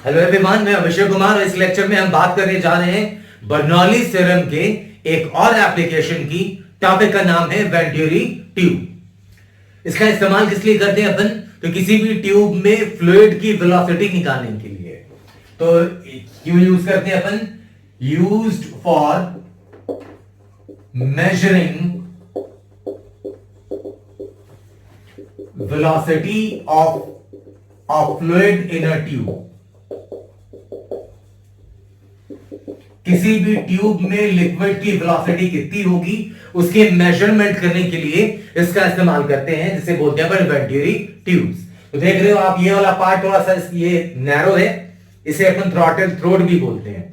Hello everyone, मैं अभिषेक कुमार और इस लेक्चर में हम बात करने जा रहे हैं बर्नौलीज थ्योरम के एक और एप्लीकेशन की। टॉपिक का नाम है वेंटुरी ट्यूब। इसका इस्तेमाल किस लिए करते हैं अपन? तो किसी भी ट्यूब में फ्लूइड की वेलोसिटी निकालने के लिए। तो क्यों यूज करते हैं अपन? Used for measuring velocity of fluid in a tube। किसी भी ट्यूब में लिक्विड की वेलोसिटी कितनी होगी उसके मेजरमेंट करने के लिए इसका इस्तेमाल करते हैं, जिसे बोलते हैं वेंटुरी ट्यूब्स। तो देख रहे हो आप, ये वाला पार्ट थोड़ा सा ये नैरो है, इसे अपन थ्रॉटल थ्रोट भी बोलते हैं,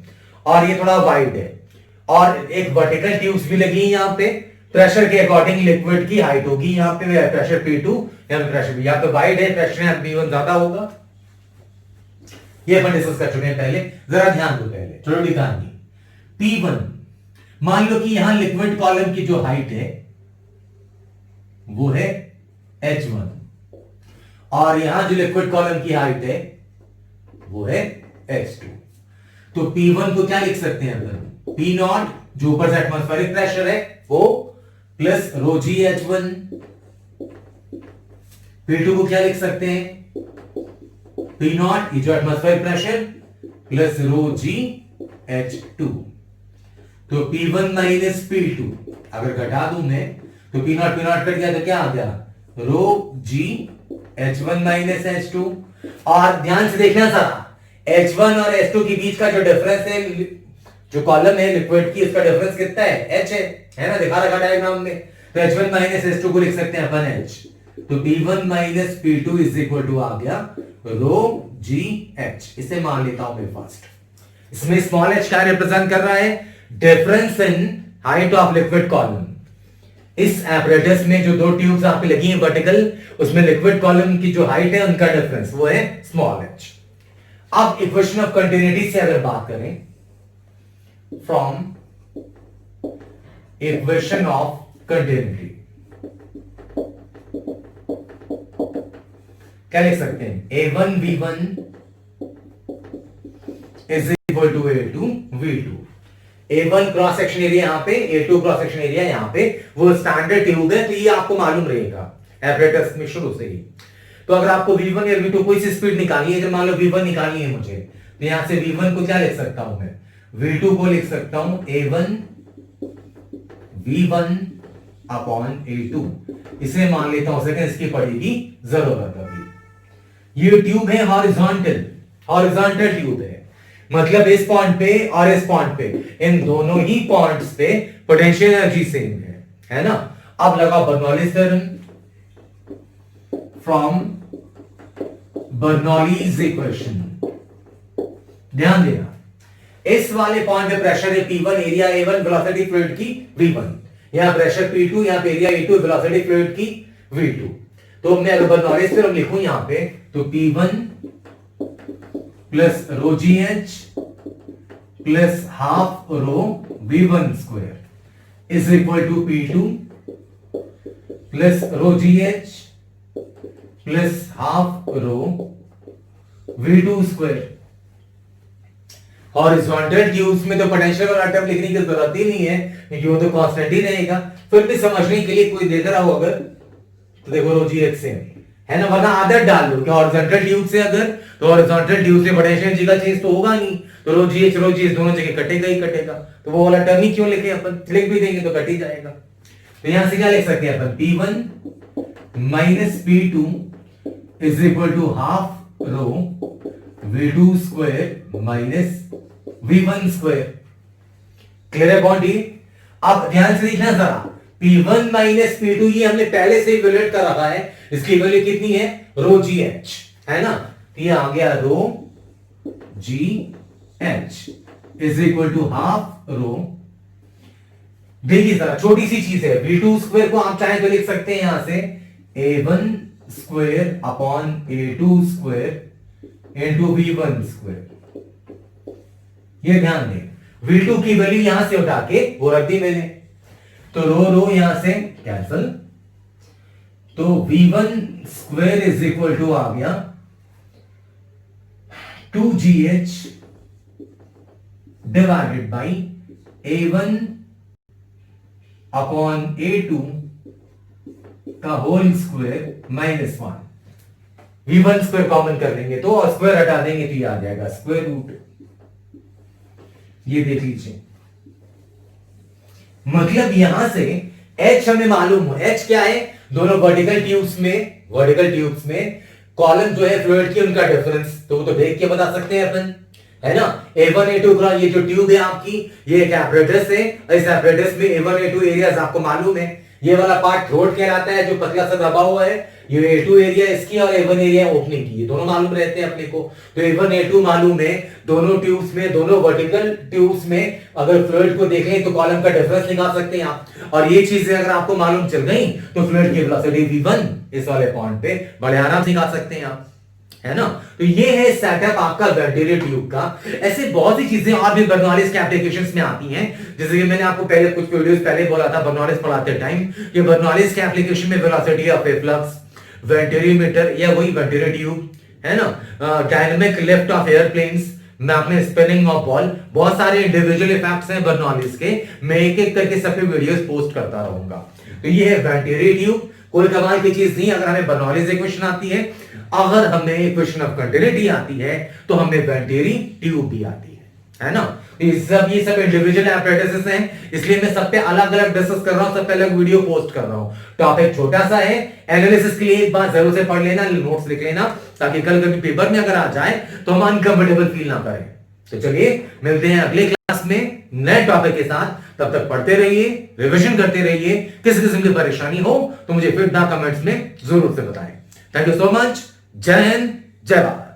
और ये थोड़ा वाइड है, और एक वर्टिकल ट्यूब्स भी लगी है यहाँ पे। प्रेशर के अकॉर्डिंग लिक्विड की हाइट होगी, यहाँ पे प्रेशर P2 या प्रेशर P, या तो वाइड है प्रेशर है P1 ज्यादा होगा। ये अपन डिस्कस कर चुके हैं पहले, जरा ध्यान दो पहले छोटी कहानी। P1, मान लो कि यहां लिक्विड कॉलम की जो हाइट है वो है H1, और यहां जो लिक्विड कॉलम की हाइट है वो है H2। तो P1 को क्या लिख सकते हैं अपन? P0 जो ऊपर से एटमॉस्फेरिक प्रेशर है वो प्लस रो जी H1। P2 को क्या लिख सकते हैं? P0 जो एटमॉस्फेरिक प्रेशर प्लस रो जी H2। तो P1 माइनस P2 अगर घटा दूं मैं तो P0 कट गया तो क्या आ गया? रो जी H1 माइनस H2। और ध्यान से देखना जरा, H1 और H2 के बीच का जो डिफरेंस है, जो कॉलम है लिक्विड की, उसका डिफरेंस कितना है? H है ना, दिखा रखा डायग्राम में। तो H1 माइनस H2 को लिख सकते हैं अपन H। तो P1 minus P2 is equal to आ गया रो जी H। इसे मान लेता हूं मैं फर्स्ट। इसमें स्मॉल h क्या रिप्रेजेंट कर रहा है? Difference in height of liquid column. इस एपरेटस में जो दो ट्यूब्स आप लगी हैं वर्टिकल, उसमें लिक्विड कॉलम की जो हाइट है उनका डिफरेंस वो है स्मॉल h। अब इक्वेशन ऑफ कंटिन्यूटी से अगर बात करें, फ्रॉम इक्वेशन ऑफ कंटिन्यूटी क्या लिख सकते हैं? A1 V1 is equal to A2 V2। A1 cross section area यहाँ पे, A2 क्रॉस सेक्शन एरिया यहाँ पे, वो स्टैंडर्ड ट्यूब है, तो ये आपको मालूम रहेगा एपरेटस में शुरू से ही। तो अगर आपको V1 या V2 कोई सी स्पीड निकालनी है, जब मान लो V1 निकालनी है मुझे, तो यहां से V1 को क्या लिख सकता हूं मैं? V2 को लिख सकता हूं A1 V1 अपॉन A2। इसे मान लेता हूं सेकंड, इसकी पड़ेगी जरूरत अभी। ये ट्यूब है हॉरिजॉन्टल ट्यूब है, मतलब इस पॉइंट पे और इस पॉइंट पे, इन दोनों ही पॉइंट्स पे पोटेंशियल एनर्जी सेम है ना। अब लगा Bernoulli's theorem from Bernoulli's equation. ध्यान देना, इस वाले पॉइंट पे प्रेशर है P1, area A1, velocity fluid की V1, यहां प्रेशर P2, यहां पे एरिया A2, वेलोसिटी फ्लूइड की V2। तो मैं अगर बर्नौलीज थ्योरम लिखूं यहां पे, तो P1 plus rho g H plus half rho V1 square is equal to P2 plus rho g H plus half rho V2 square. Horizontal tubes में तो पोटेंशियल और टर्म लिखने की जरूरत ही नहीं है, क्योंकि वो तो कांस्टेंट ही रहेगा। फिर भी समझने के लिए कोई देख रहा हो अगर, तो देखो रो जी H से है ना, वरना आदत डाल लो कि हॉरिजॉन्टल ट्यूब से अगर, तो हॉरिजॉन्टल ट्यूब से पोटेंशियल एनर्जी का चेंज तो होगा नहीं, तो रो जी H दोनों जगह कटेगा ही कटेगा। तो वो वाला टर्म ही क्यों लिखे अपन? लिख भी देंगे तो कट ही जाएगा। तो यहां से क्या लिख सकते हैं अपन? P1 minus P2 is equal to half rho V2 square minus V1 square. Clear है पॉइंट ये? अब ध्यान से देखना जरा, P1 माइनस P2 ये हमने पहले से इवैल्यूएट कर रखा है, इसकी वैल्यू कितनी है? रो जी H है ना। तो ये आ गया rho g H is equal to half rho. देखिए जरा, छोटी सी चीज है, V2 स्क्वायर को आप चाहे तो लिख सकते हैं यहां से A1 square upon A2 square into V1 square. ये ध्यान दें, V2 की वैल्यू यहां से उठा के वो रख दी मैंने, तो रो यहां से कैंसल, तो V1 square is equal to आ गया 2GH divided by A1 upon A2 का whole square minus 1। V1 square common कर लेंगे तो और स्क्वायर हटा देंगे तो ये आ जाएगा स्क्वायर रूट। ये देख लीजिए, मतलब यहां से H हमें मालूम हो। H क्या है? दोनों वर्टिकल ट्यूब्स में कॉलम जो है फ्लूइड की उनका डिफरेंस, तो वो तो देख के बता सकते हैं अपन, है ना। A1 A2 का ये जो ट्यूब है आपकी, ये एक एपरेटस है। इस एपरेटस में A1 A2 एरियाज आपको मालूम है। ये वाला पार्ट थ्रोट कहलाता है जो पतला सा दबा हुआ है। ये A2 एरिया इसकी और A1 एरिया ओपनिंग की, ये दोनों मालूम रहते हैं अपने को। तो A1 A2 मालूम है। दोनों ट्यूब्स में, दोनों वर्टिकल ट्यूब्स में अगर फ्लूइड को देखें तो कॉलम का डिफरेंस निकाल सकते हैं आप। और ये चीजें अगर आपको मालूम चल गई तो फ्लूइड की वेलोसिटी V1 इस वाले पॉइंट पे बड़े आराम से निकाल सकते हैं आप, है ना। तो ये है सेटअप आपका वेंटिलेटर ट्यूब का। ऐसे बहुत सी चीजें और भी बर्नौलिस के एप्लीकेशंस में आती हैं, जैसे कि मैंने आपको पहले कुछ वीडियोस पहले बोला था बर्नौलिस पढ़ाते टाइम कि बर्नौलिस के एप्लीकेशन में वेलोसिटी ऑफ फ्लक्स, वेंटिलेटर या वही वेंटिलेटर ट्यूब, है ना, डायनामिक लिफ्ट ऑफ एयरप्लेन्स, मैं अपने स्पिनिंग ऑफ बॉल, बहुत सारे इंडिविजुअल इफेक्ट्स हैं बर्नौलिस के। मैं एक एक करके सब पे वीडियोस पोस्ट करता रहूंगा। तो ये है वेंटिलेटर ट्यूब। कोई कमाल की चीज नहीं। अगर हमें बर्नौलिस से क्वेश्चन आती है, अगर हमें इक्वेशन ऑफ कंटिन्यूटी आती है, तो हमें वेंटिलेटर ट्यूब भी आती है ना। ये सब इंडिविजुअल एपरेटसेस हैं, इसलिए मैं सब पे अलग अलग डिस्कस कर रहा हूं, सब पे अलग वीडियो पोस्ट कर रहा हूं। टॉपिक छोटा सा है, एनालिसिस के लिए एक बार जरूर से पढ़ लेना, नोट्स लिख लेना, ताकि कल कभी पेपर में अगर आ जाए तो हम अनकंफर्टेबल फील ना करें। तो चलिए मिलते हैं अगले क्लास में नए टॉपिक के साथ। तब तक पढ़ते रहिए, रिवीजन करते रहिए। किसी किस्म की परेशानी हो तो मुझे फीडबैक कमेंट्स में जरूर से बताएं। Thank you so much. जय हिंद, जय भारत।